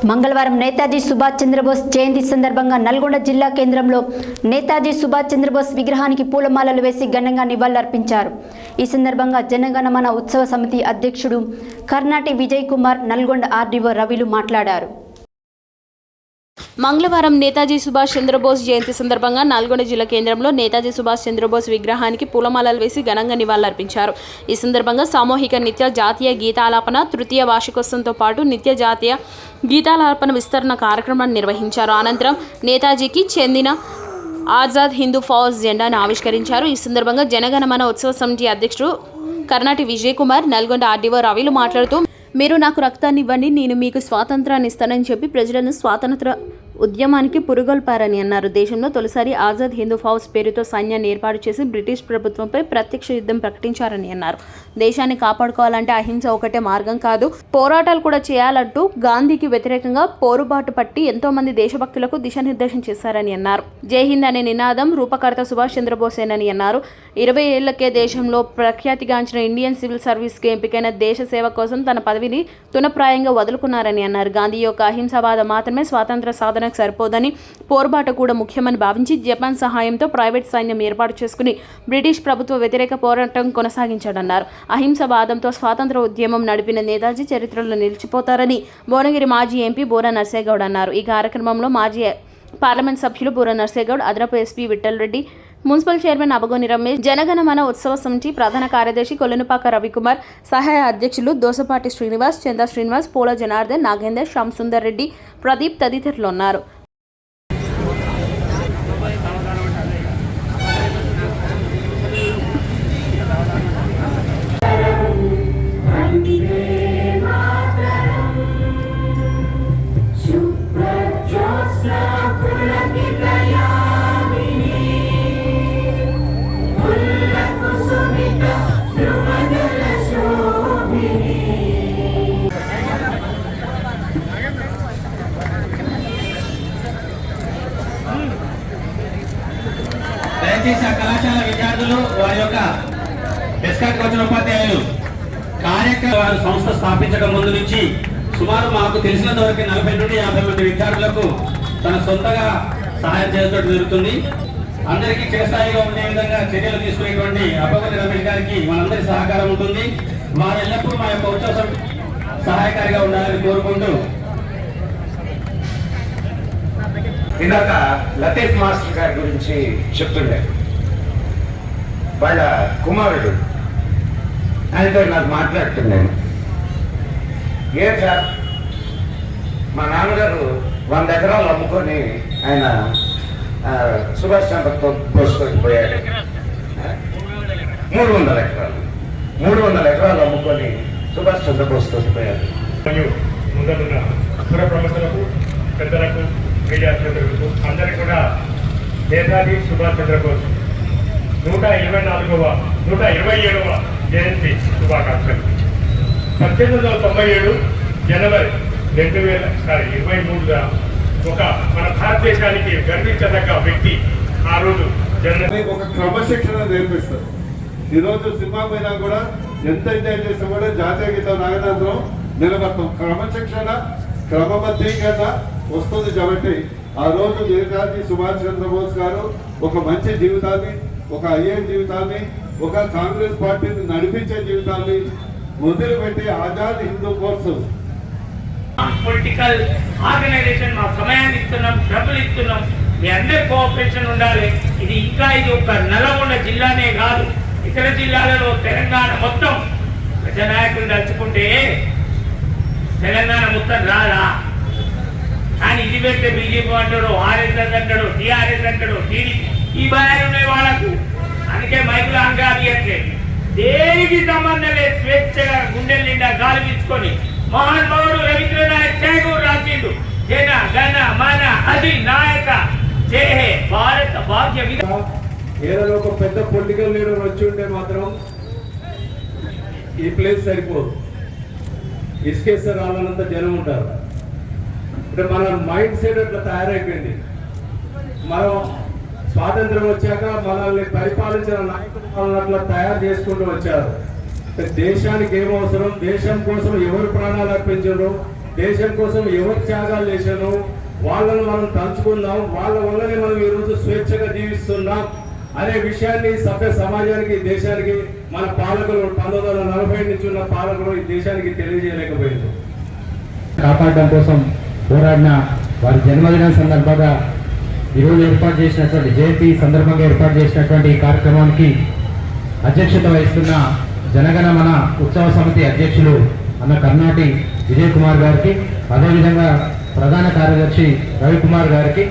మంగళవారం నేతాజీ సుభాష్ చంద్రబోస్ జయంతి సందర్భంగా నల్గొండ జిల్లా కేంద్రంలో నేతాజీ సుభాష్ చంద్రబోస్ విగ్రహానికి పూలమాలలు వేసి ఘనంగా నివాళులర్పించారు. ఈ సందర్భంగా జనగణమన ఉత్సవ సమితి అధ్యక్షుడు కర్నాటి విజయ్ కుమార్, నల్గొండ ఆర్డీఓ రవిలు మాట్లాడారు. మంగళవారం నేతాజీ సుభాష్ చంద్రబోస్ జయంతి సందర్భంగా నల్గొండ జిల్లా కేంద్రంలో నేతాజీ సుభాష్ చంద్రబోస్ విగ్రహానికి పూలమాలలు వేసి ఘనంగా నివాళులర్పించారు. ఈ సందర్భంగా సామూహిక నిత్య జాతీయ గీతాలాపన, తృతీయ వార్షికోత్సవంతో పాటు నిత్య జాతీయ గీతాలాపన విస్తరణ కార్యక్రమాన్ని నిర్వహించారు. అనంతరం నేతాజీకి చెందిన ఆజాద్ హిందూ ఫౌజ్ జెండాను ఆవిష్కరించారు. ఈ సందర్భంగా జనగణమన ఉత్సవ సమితి అధ్యక్షుడు కర్నాటి విజయ్ కుమార్, నల్గొండ ఆర్డీఓ రవిలు మాట్లాడుతూ, మీరు నాకు రక్తాన్ని ఇవ్వండి, నేను మీకు స్వాతంత్రాన్ని ఇస్తానని చెప్పి ప్రజలను స్వాతంత్ర ఉద్యమానికి పురుగొల్పారని అన్నారు. దేశంలో తొలిసారి ఆజాద్ హిందూ ఫౌజ్ పేరుతో సైన్యాన్ని ఏర్పాటు చేసి బ్రిటిష్ ప్రభుత్వంపై ప్రత్యక్ష యుద్ధం ప్రకటించారని అన్నారు. దేశాన్ని కాపాడుకోవాలంటే అహింస ఒకటే మార్గం కాదు, పోరాటాలు కూడా చేయాలంటూ గాంధీకి వ్యతిరేకంగా పోరుబాటు పట్టి ఎంతో మంది దేశభక్తులకు దిశానిర్దేశం చేశారని అన్నారు. జై హింద్ అనే నినాదం రూపకర్త సుభాష్ చంద్రబోసేనని అన్నారు. 20 ఏళ్లకే దేశంలో ప్రఖ్యాతిగాంచిన ఇండియన్ సివిల్ సర్వీస్కి ఎంపికైన దేశ సేవ కోసం తన పదవిని తునప్రాయంగా వదులుకున్నారని అన్నారు. గాంధీ యొక్క అహింసావాదం మాత్రమే స్వాతంత్ర సాధనకు సరిపోదని, పోరుబాట కూడా ముఖ్యమని భావించి జపాన్ సహాయంతో ప్రైవేట్ సైన్యం ఏర్పాటు చేసుకుని బ్రిటిష్ ప్రభుత్వ వ్యతిరేక పోరాటం కొనసాగించాడన్నారు. అహింసవాదంతో స్వాతంత్ర ఉద్యమం నడిపిన నేతాజీ చరిత్రలో నిలిచిపోతారని భువనగిరి మాజీ ఎంపీ బూర నర్సేగౌడ్ అన్నారు. ఈ కార్యక్రమంలో మాజీ పార్లమెంట్ సభ్యులు బూర నర్సేగౌడ్, అదనపు SP Vitthal Reddy, municipal chairman Abagoni Ramesh, Janaganamana Utsava Samithi ప్రధాన కార్యదర్శి కొల్లెనుపాక రవికుమార్, సహాయ అధ్యక్షులు దోసపాటి శ్రీనివాస్, చందా శ్రీనివాస్, పూల జనార్దన్, నాగేందర్, శ్యామ్ సుందర్ రెడ్డి, ప్రదీప్ తదితరులు ఉన్నారు. దయచేసి ఆ కళాశాల విద్యార్థులు, వారి యొక్క డెస్కాట్కి వచ్చిన ఉపాధ్యాయులు, వారి సంస్థ స్థాపించడం ముందు నుంచి సుమారు మాకు తెలిసినంత వరకు 40 నుండి 50 మంది విద్యార్థులకు తన సొంతగా సహాయం చేయడం జరుగుతుంది. అందరికీ చిరస్థాయిగా ఉండే విధంగా చర్యలు తీసుకునేటువంటి అబ్బగోని రమేష్ గారికి మనందరి సహకారం ఉంటుంది. వారు ఎల్లప్పుడూ మా యొక్క ఉత్సవ సహాయకారిగా ఉండాలని కోరుకుంటూ, ఇందాక లతీఫ్ మాస్టర్ గారి గురించి చెప్తుండే, వాళ్ళ కుమారుడు ఆయనతో నాకు మాట్లాడుతున్నాను. ఏం సార్, మా నాన్నగారు 100 ఎకరాలు అమ్ముకొని ఆయన సుభాష్ చంద్రబోస్కి పోయాడు. 300 ఎకరాలు అమ్ముకొని సుభాష్ చంద్రబోస్కి పోయాడు. మరియు ముందున్న పుర ప్రముఖులకు, పెద్దలకు, మీడియా సోదరులకు అందరికీ కూడా నేతాజీ సుభాష్ చంద్రబోస్ 127వ జయంతి శుభాకాంక్షలు. 1897 జనవరి 2023గా మన భారతదేశానికి గర్వించదగ్గ వ్యక్తి ఆ రోజు ఒక క్రమశిక్షణ నేర్పిస్తారు. ఈరోజు సినిమా పైన కూడా ఎంత ఎంజాయ్ చేస్తే కూడా జాతీయ గీతం నాగనాథం నిలబడతాం. క్రమశిక్షణ, క్రమబద్ధీకరణ వస్తుంది కాబట్టి ఆ రోజు నేతాజీ సుభాష్ చంద్రబోస్ గారు ఒక మంచి జీవితాన్ని, ఒక ఐఏఎస్ జీవితాన్ని, ఒక కాంగ్రెస్ పార్టీని నడిపించే జీవితాన్ని మొదలుపెట్టి Azad Hindu force political organization మా సమయాన్ని ఇస్తున్నాం, డబ్బులు ఇస్తున్నాం, మీ అందరి కోఆపరేషన్ ఉండాలి. ఇది ఒక నల్గొండ జిల్లానే కాదు, ఇతర జిల్లాలలో తెలంగాణ మొత్తం ప్రజానాయకులు తలుచుకుంటే తెలంగాణ మొత్తం రాదా? కానీ ఇది పెడితే బీజేపీ అంటాడు, ఆర్ఎస్ఎస్ అంటాడు, టీఆర్ఎస్ అంటాడు, టీడీపీ, ఈ భయాలు ఉన్నాయి వాళ్ళకు. అందుకే మైకులు అంగారియట్లేదు, దేనికి సంబంధం లేదు, స్వేచ్ఛగా గుండెల నిండా గాలి పీల్చుకొని మహానుభావుడు రవీంద్రనాథ్ ఠాగూర్ రాసిండు, జన గణ మన అధినాయక జయ హే భారత భాగ్య. ఏదైనా ఒక పెద్ద పొలిటికల్ లీడర్ వచ్చి ఉంటే మాత్రం ఈ ప్లేస్ సరిపోదు, ఇసుకేస్తే రావాలంత జనం ఉంటారు. అంటే మన మైండ్ సెట్ అట్లా తయారైపోయింది. మనం స్వాతంత్రం వచ్చాక మనల్ని పరిపాలించిన నాయకులు అట్లా తయారు చేసుకుంటూ వచ్చారు. దేశానికి ఏమవసరం, దేశం కోసం ఎవరు ప్రాణాలు అర్పించారు, దేశం కోసం ఎవరు త్యాగాలు చేశానో వాళ్ళను మనం తలుచుకుందాం. వాళ్ళ వల్లనే మనం ఈరోజు స్వేచ్ఛగా జీవిస్తున్నాం అనే విషయాన్ని సభ్య సమాజానికి, దేశానికి మన పాలకులు 1940 నుంచి ఉన్న పాలకులు ఈ దేశానికి తెలియజేయలేకపోయింది. కాపాడడం కోసం పోరాడిన వారి జన్మదినం సందర్భంగా ఈరోజు ఏర్పాటు చేసినటువంటి జయంతి సందర్భంగా ఏర్పాటు చేసినటువంటి ఈ కార్యక్రమానికి అధ్యక్షత వహిస్తున్న జనగణమన ఉత్సవ సమితి అధ్యక్షులు అన్న కర్ణాటి విజయ్ కుమార్ గారికి, అదేవిధంగా ప్రధాన కార్యదర్శి రవికుమార్ గారికి,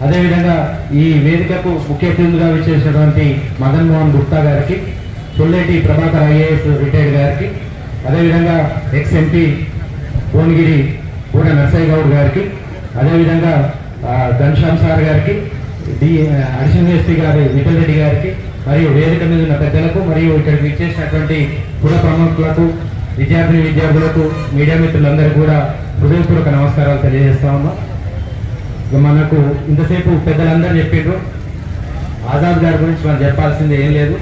అదేవిధంగా ఈ వేదికకు ముఖ్య అతిథులుగా విచ్చేసినటువంటి మదన్ మోహన్ గుప్తా గారికి, చొల్లేటి ప్రభాకర్ ఐఏఎస్ రిటైర్డ్ గారికి, అదేవిధంగా ఎక్స్ ఎంపీ భువనగిరి పూర నర్సయ్య గౌడ్ గారికి, అదేవిధంగా ఘనశ్యామ్ సార్ గారికి, అడిషనల్ ఎస్పీ గారి విఠల్ రెడ్డి గారికి, మరియు వేదిక మీద ఉన్న పెద్దలకు, మరియు ఇక్కడికి విచ్చేసినటువంటి పుర ప్రముఖులకు, విద్యార్థులకు, మీడియా మిత్రులందరికీ కూడా హృదయపూర్వక నమస్కారాలు తెలియజేస్తా ఉన్నాం. మనకు ఇంతసేపు పెద్దలందరూ చెప్పిండ్రు. ఆజాద్ గారి గురించి మనం చెప్పాల్సింది ఏం లేదు,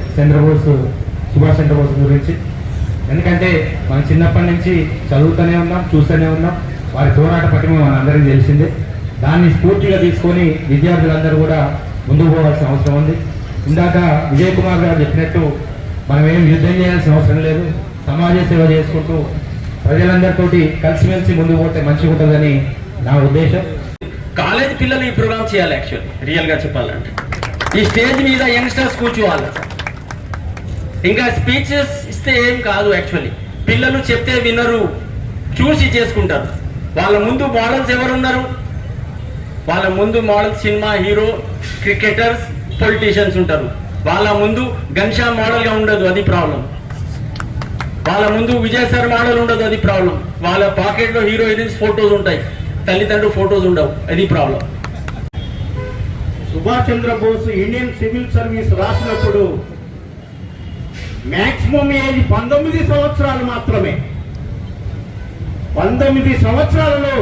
సుభాష్ చంద్రబోస్ గురించి. ఎందుకంటే మనం చిన్నప్పటి నుంచి చదువుతూనే ఉన్నాం, చూస్తూనే ఉన్నాం. వారి పోరాట పటిమ మనందరికీ తెలిసిందే. దాన్ని స్ఫూర్తిగా తీసుకొని విద్యార్థులందరూ కూడా ముందుకు పోవాల్సిన అవసరం ఉంది. ఇందాక విజయ్ కుమార్ గారు చెప్పినట్టు మనం ఏం యుద్ధం చేయాల్సిన అవసరం లేదు, సమాజ సేవ చేసుకుంటూ ప్రజలందరితోటి కలిసిమెలిసి ముందుకు పోతే మంచిగా ఉంటుందని నా ఉద్దేశం. కాలేజ్ పిల్లలు ఈ ప్రోగ్రామ్ చేయాలి. యాక్చువల్లీ రియల్గా చెప్పాలంటే ఈ స్టేజ్ మీద యంగ్స్టర్స్ కూర్చోవాలి. ఇంకా స్పీచెస్ ఇస్తే ఏం కాదు. యాక్చువల్లీ పిల్లలు చెప్తే వినరు, చూసి చేసుకుంటారు. వాళ్ళ ముందు మోడల్స్ ఎవరున్నారు? వాళ్ళ ముందు models cinema hero, cricketers, politicians ఉంటారు. వాళ్ళ ముందు ఘనశ్యామ్ మోడల్గా ఉండదు, అది ప్రాబ్లం. వాళ్ళ ముందు విజయ్ సార్ మోడల్ ఉండదు, అది ప్రాబ్లం. వాళ్ళ పాకెట్లో హీరో హీరోయిన్స్ ఫొటోస్ ఉంటాయి, తల్లిదండ్రులు ఫొటోస్ ఉండవు, అది problem. Subhash Chandrabose Indian civil service రాసినప్పుడు మ్యాక్సిమం ఏజ్ 19 సంవత్సరాలు మాత్రమే. 19 సంవత్సరాలలో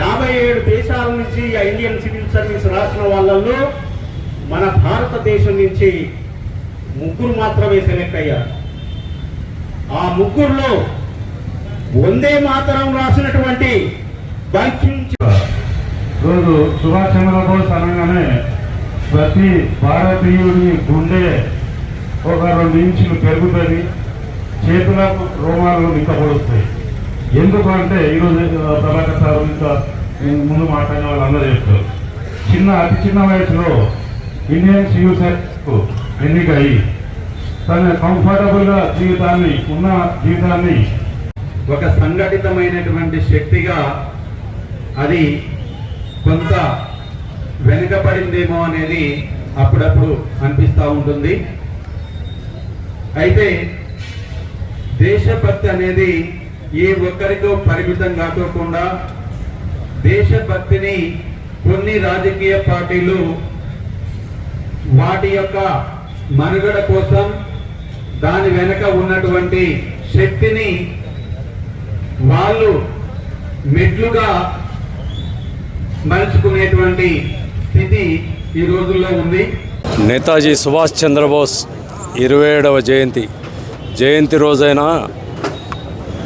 57 దేశాల నుంచి ఇండియన్ సివిల్ సర్వీస్ రాసిన వాళ్ళల్లో మన భారతదేశం నుంచి 3 మాత్రమే సెలెక్ట్ అయ్యారు. ఆ 3లో వందే మాతరం రాసినటువంటి రోజు సుభాష్ చంద్రబోస్ అనగానే ప్రతి భారతీయుడి గుండె ఒక 2 ఇంచులు పెరుగుతుంది, చేతులకు రోమాలు నిక్కబడుస్తాయి. ఎందుకంటే ఈరోజు ప్రభాకర్ సార్ ఇంకా ముందు మాట్లాడిన వాళ్ళందరూ చెప్తారు, అతి చిన్న వయసులో ఇండియన్ సివిల్ సర్వీస్కు ఎన్నికయ్యి తన కంఫర్టబుల్గా జీవితాన్ని ఒక సంఘటితమైనటువంటి శక్తిగా అది కొంత వెనుకబడిందేమో అనేది అప్పుడప్పుడు అనిపిస్తూ ఉంటుంది. అయితే దేశభక్తి అనేది ఏ ఒక్కరితో పరిమితం కాకోకుండా దేశభక్తిని కొన్ని రాజకీయ పార్టీలు వాటి యొక్క మనుగడ కోసం దాని వెనుక ఉన్నటువంటి శక్తిని వాళ్ళు మెట్లుగా మలుచుకునేటువంటి స్థితి ఈ రోజుల్లో ఉంది. నేతాజీ సుభాష్ చంద్రబోస్ 27వ జయంతి రోజైన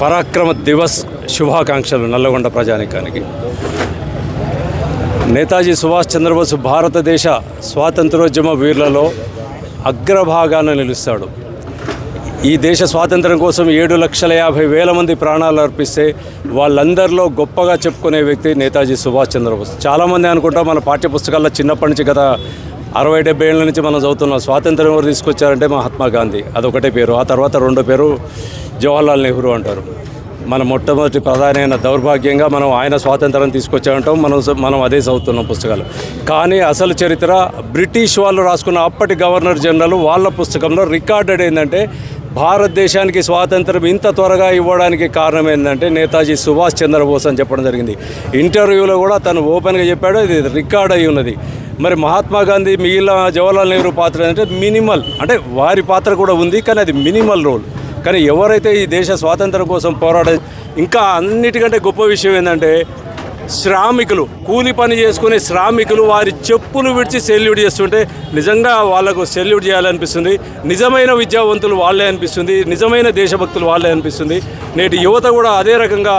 పరాక్రమ దివస్ శుభాకాంక్షలు నల్లగొండ ప్రజానికానికి. నేతాజీ సుభాష్ చంద్రబోస్ భారతదేశ స్వాతంత్రోద్యమ వీరులలో అగ్రభాగాన నిలుస్తాడు. ఈ దేశ స్వాతంత్రం కోసం 7,50,000 మంది ప్రాణాలు అర్పిస్తే వాళ్ళందరిలో గొప్పగా చెప్పుకునే వ్యక్తి నేతాజీ సుభాష్ చంద్రబోస్. చాలామంది అనుకుంటాం మన పాఠ్యపుస్తకాల్లో చిన్నప్పటి నుంచి గత 60-70 ఏళ్ళ నుంచి మనం చదువుతున్నాం. స్వాతంత్రం ఎవరు తీసుకొచ్చారంటే మహాత్మా గాంధీ, అదొకటే పేరు. ఆ తర్వాత రెండో పేరు జవహర్లాల్ నెహ్రూ అంటారు. మన మొట్టమొదటి ప్రధానమైన దౌర్భాగ్యంగా మనం ఆయన స్వాతంత్రం తీసుకొచ్చామంటాం. మనం అదే చదువుతున్నాం పుస్తకాలు. కానీ అసలు చరిత్ర బ్రిటిష్ వాళ్ళు రాసుకున్న అప్పటి గవర్నర్ జనరల్ వాళ్ళ పుస్తకంలో రికార్డెడ్ ఏంటంటే భారతదేశానికి స్వాతంత్రం ఇంత త్వరగా ఇవ్వడానికి కారణం ఏంటంటే నేతాజీ సుభాష్ చంద్రబోస్ అని చెప్పడం జరిగింది. ఇంటర్వ్యూలో కూడా తను ఓపెన్గా చెప్పాడు, ఇది రికార్డ్ అయి ఉన్నది. మరి మహాత్మా గాంధీ మిగిలిన జవహర్లాల్ నెహ్రూ పాత్ర ఏంటంటే మినిమల్, అంటే వారి పాత్ర కూడా ఉంది కానీ అది మినిమల్ రోల్. కానీ ఎవరైతే ఈ దేశ స్వాతంత్రం కోసం పోరాడే ఇంకా అన్నిటికంటే గొప్ప విషయం ఏంటంటే శ్రామికులు, కూలి పని చేసుకునే శ్రామికులు వారి చెప్పులు విడిచి సెల్యూట్ చేస్తుంటే నిజంగా వాళ్ళకు సెల్యూట్ చేయాలనిపిస్తుంది. నిజమైన విద్యావంతులు వాళ్ళే అనిపిస్తుంది, నిజమైన దేశభక్తులు వాళ్ళే అనిపిస్తుంది. నేటి యువత కూడా అదే రకంగా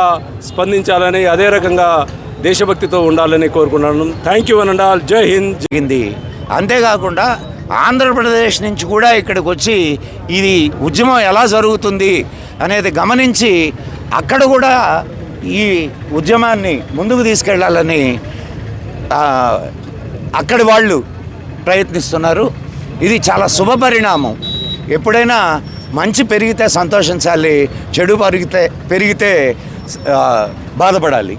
స్పందించాలని, అదే రకంగా దేశభక్తితో ఉండాలని కోరుకున్నాను. థ్యాంక్ యూ అనండి. జై హింద్. జరిగింది. అంతేకాకుండా ఆంధ్రప్రదేశ్ నుంచి కూడా ఇక్కడికి వచ్చి ఇది ఉద్యమం ఎలా జరుగుతుంది అనేది గమనించి అక్కడ కూడా ఈ ఉద్యమాన్ని ముందుకు తీసుకెళ్లాలని అక్కడి వాళ్ళు ప్రయత్నిస్తున్నారు. ఇది చాలా శుభ పరిణామం. ఎప్పుడైనా మంచి పెరిగితే సంతోషించాలి, చెడు పెరిగితే బాధపడాలి.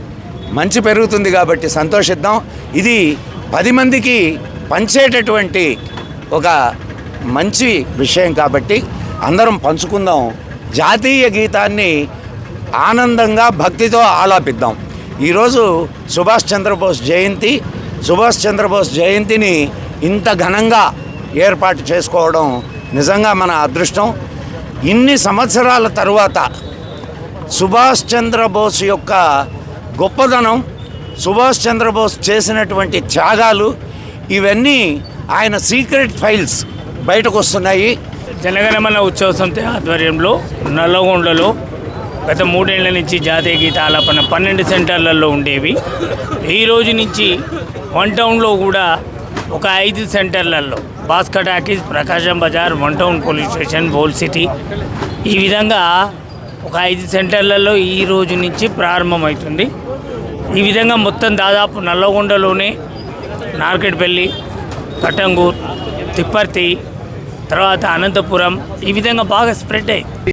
మంచి పెరుగుతుంది కాబట్టి సంతోషిద్దాం. ఇది 10 మందికి పంచేటటువంటి ఒక మంచి విషయం కాబట్టి అందరం పంచుకుందాం. జాతీయ గీతాన్ని ఆనందంగా భక్తితో ఆలాపిద్దాం. ఈరోజు సుభాష్ చంద్రబోస్ జయంతి. సుభాష్ చంద్రబోస్ జయంతిని ఇంత ఘనంగా ఏర్పాటు చేసుకోవడం నిజంగా మన అదృష్టం. ఇన్ని సంవత్సరాల తరువాత సుభాష్ చంద్రబోస్ యొక్క గొప్పదనం, సుభాష్ చంద్రబోస్ చేసినటువంటి త్యాగాలు, ఇవన్నీ ఆయన సీక్రెట్ ఫైల్స్ బయటకు వస్తున్నాయి. జనగణమన ఉత్సవ సమితి ఆధ్వర్యంలో నల్లగొండలో గత 3 ఏళ్ల నుంచి జాతీయ గీత ఆలాపన 12 సెంటర్లలో ఉండేవి. ఈ రోజు నుంచి 1 టౌన్లో కూడా ఒక 5 సెంటర్లలో, భాస్కర్ టాకీస్, ప్రకాశం బజార్, 1 టౌన్ పోలీస్ స్టేషన్, బోల్ సిటీ, ఈ విధంగా ఒక 5 సెంటర్లలో ఈ రోజు నుంచి ప్రారంభమవుతుంది. ఈ విధంగా మొత్తం దాదాపు నల్లగొండలోనే నార్కెట్పల్లి, కట్టంగూర్, తిప్పర్తి, తర్వాత అనంతపురం, ఈ విధంగా బాగా స్ప్రెడ్ అయ్యింది.